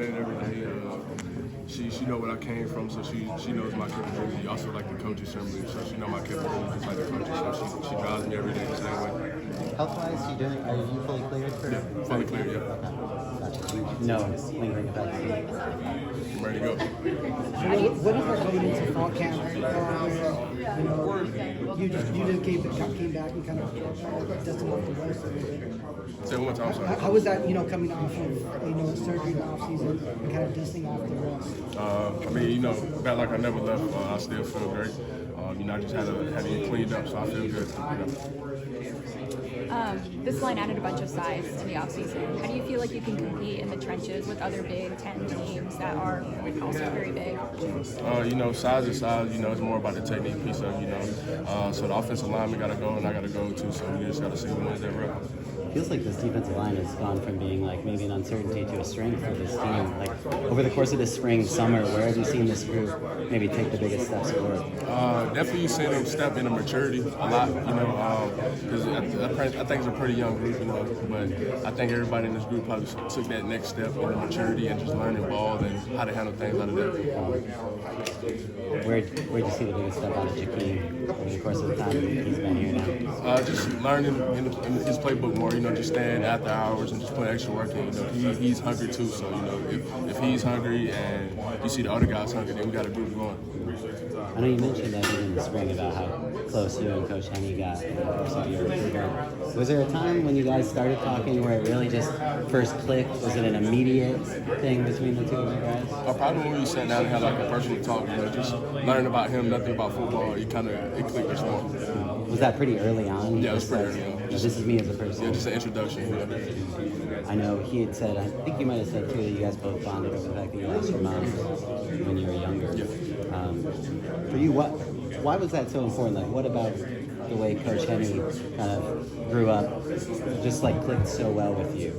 Every day, she know where I came from, so she knows my capability. Also, like the coach assembly, so she know my capability just like the coaches. So she drives me every day the same way. Health-wise, are you fully cleared for? Yeah, fully clear. Yeah. Gotcha. No lingering effects. I'm ready to go. What is that going into fall camp? You just came back and kind of dusted off the rust a little bit. Say one more time, sorry. How was that? Coming off of surgery in the off season and kind of dusting off the rust. I mean, felt like I never left. I still feel great. I just had to get cleaned up, so I feel good. This line added a bunch of size to the offseason. How do you feel like you can compete in the trenches with other Big Ten teams that are also very big? Size is size. It's more about the technique piece of so the offensive lineman got to go, and I got to go too. So we just got to see who wins that rep. Feels like this defensive line has gone from being like maybe an uncertainty to a strength for this team. Like over the course of this spring, summer, where have you seen this group maybe take the biggest steps forward? Definitely seen them step into maturity a lot. Because I think it's a pretty young group. But I think everybody in this group probably took that next step into maturity and just learning ball and how to handle things out of that. Where'd you see the biggest step out of Jakeem over the course of the time he's been here now? Just learning in his playbook more. Just staying after hours and just putting extra work in. He's hungry too. So if he's hungry and you see the other guys hungry, then we got a group going. I know you mentioned that in the spring about how close you and Coach Henny got in the course of your recruitment. Was there a time when you guys started talking where it really just first clicked? Was it an immediate thing between the two of you guys? Probably when we sat down and had like a personal talk, just learning about him, nothing about football. It clicked just more. Was that pretty early on? Yeah, it was pretty early on. This is me as a person. Yeah, just an introduction. I know he had said, I think you might have said too, that you guys both bonded over the fact that you lost your mom when you were younger. Yeah. For you, why was that so important? Like, what about the way Coach Henny kind of grew up just like clicked so well with you?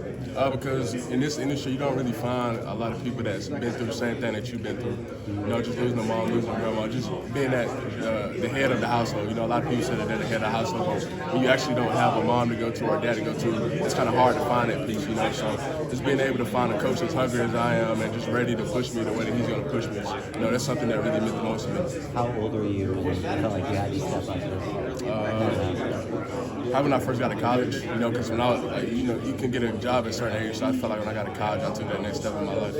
Because in this industry, you don't really find a lot of people that's been through the same thing that you've been through. Just losing a mom, losing a grandma, just being the head of the household. A lot of people say that they're the head of the household, but when you actually don't have a mom to go to or a dad to go to, it's kind of hard to find that piece, So just being able to find a coach as hungry as I am and just ready to push me the way that he's going to push me, that's something that really meant the most to me. How old were you when you felt like you had to step like this? Probably when I first got to college, because when I was, you can get a job at a certain age, so I felt like when I got to college, I took that next step in my life.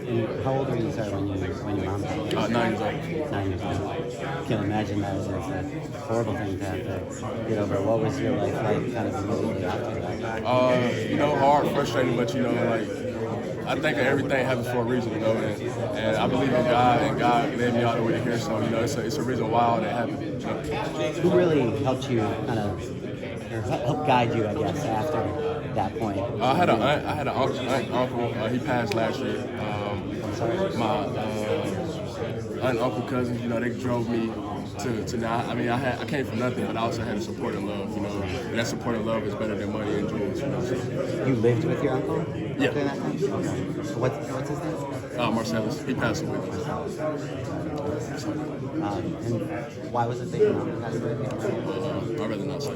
And how old were you, sorry, when your mom died? 9 years old. 9 years old. I can imagine that was a horrible thing to have to get over. What was your life like kind of immediately after that? Hard, frustrating, but I think everything happens for a reason, and I believe in God, and God led me all the way to here, so it's a reason why all that happened. Who really helped you kind of, or helped guide you, I guess, after that point? I had an uncle. He passed last year. My aunt and uncle cousins, they drove me to now. I mean, I came from nothing, but I also had support and love. And that support and love is better than money and jewels. You lived with your uncle? Yeah. During that time? Okay. So what's his name? Marcellus. He passed away. And why was it that your mom passed away? I'd rather not say.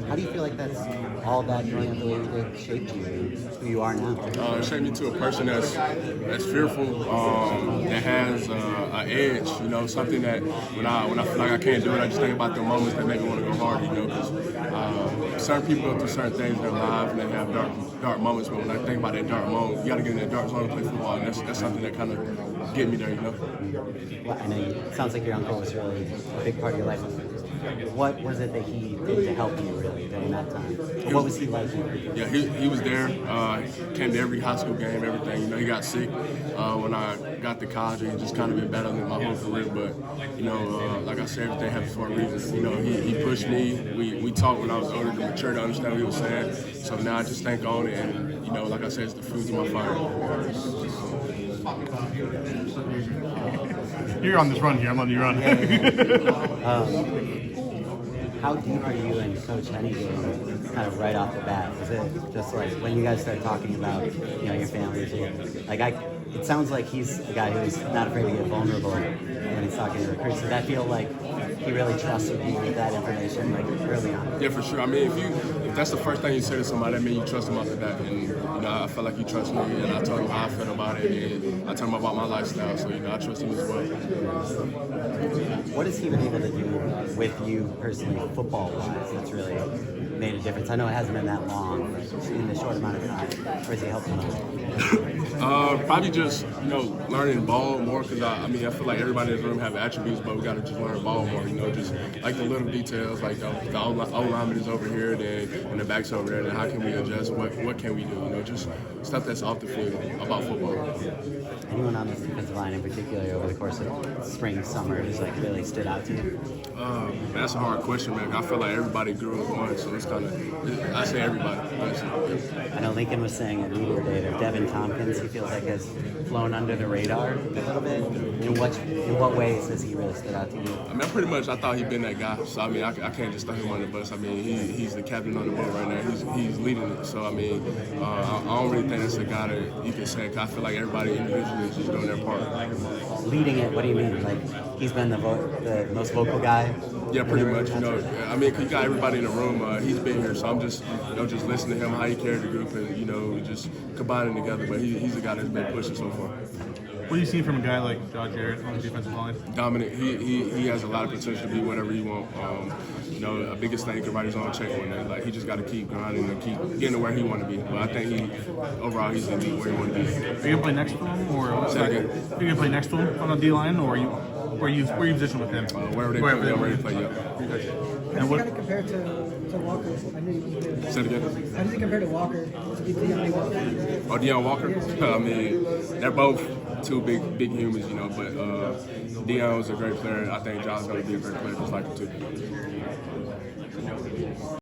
How do you feel like that's all that growing up the way you did shaped you, who you are now? It shaped me to a person that's fearful, that has an edge. Something that when I feel like I can't do it, I just think about the moments that make me want to go harder. Because certain people go through certain things in their lives and they have dark moments. But when I think about that dark moment, you got to get in that dark zone to play football, and that's something that kind of get me there. Well, I know it sounds like your uncle was really a big part of your life. What was it that he did to help you really during that time? What was he like? Yeah, he was there. Came to every high school game, everything. He got sick when I got to college, and just kind of been battling my whole career. But like I said, everything happens for a reason. He pushed me. We talked when I was older to mature to understand what he was saying. So now I just think on it, and like I said, it's the food to my fire. You're on this run here. I'm on your run. How deep are you and Coach Henny getting kind of right off the bat? Is it just like when you guys start talking about your families? It sounds like he's a guy who's not afraid to get vulnerable when he's talking to recruits. Does that feel like he really trusted you with that information early on? Yeah, for sure. I mean, if that's the first thing you say to somebody, that means you trust them after that. And, you know, I felt like he trusts me, and I told him how I felt about it, and I told him about my lifestyle, so, you know, I trust him as well. What has he been able to do with you personally, football-wise, that's really made a difference? I know it hasn't been that long, but in the short amount of time, where's he helping out? Probably just, you know, learning ball more, because I mean, I feel like everybody in this room have attributes, but we got to just learn ball more, you know, just like the little details, like the O-lineman is over here, then and the back's over there, then how can we adjust, what can we do, you know, just stuff that's off the field about football. Anyone on this defensive line in particular over the course of spring, summer, just like really stood out to you? That's a hard question, man. I feel like everybody grew as one, so it's kind of, I say everybody. I know Lincoln was saying at media day that Devin Tompkins, he feels like has flown under the radar a little bit. In what ways has he really stood out to you? I mean, pretty much I thought he'd been that guy, so I mean, I can't just throw him on the bus. I mean, he's the captain on the boat right now. He's leading it, so I mean, I don't really think that's a guy that you can say, 'cause I feel like everybody individually is just doing their part. Leading it, what do you mean? Like, he's been the most vocal guy? Yeah, pretty much, you know. I mean, 'cause you got everybody in the room. He's been here, so I'm just, you know, just listening to him, how he carried the group, and, you know, just combining together. But he's the guy that's been pushing so far. What do you see from a guy like Josh Jarrett on the defensive line? Dominant. He has a lot of potential to be whatever he wants. You know, a biggest thing he can write his own check one day. Like, he just got to keep grinding and keep getting to where he want to be. But I think overall he's gonna be where he want to be. Are you gonna play next to him, or Say again? are you gonna play next to him on the D line, or where you positioned with him? Wherever they put me, I'm ready to play. Yeah. How does he kind of compare to Walker? I know you did. Say it again. How does he compare to Walker? Oh, Deion Walker. I mean, they're both two big humans, you know. But Deion was a great player. I think John's gonna be a great player, just like him too.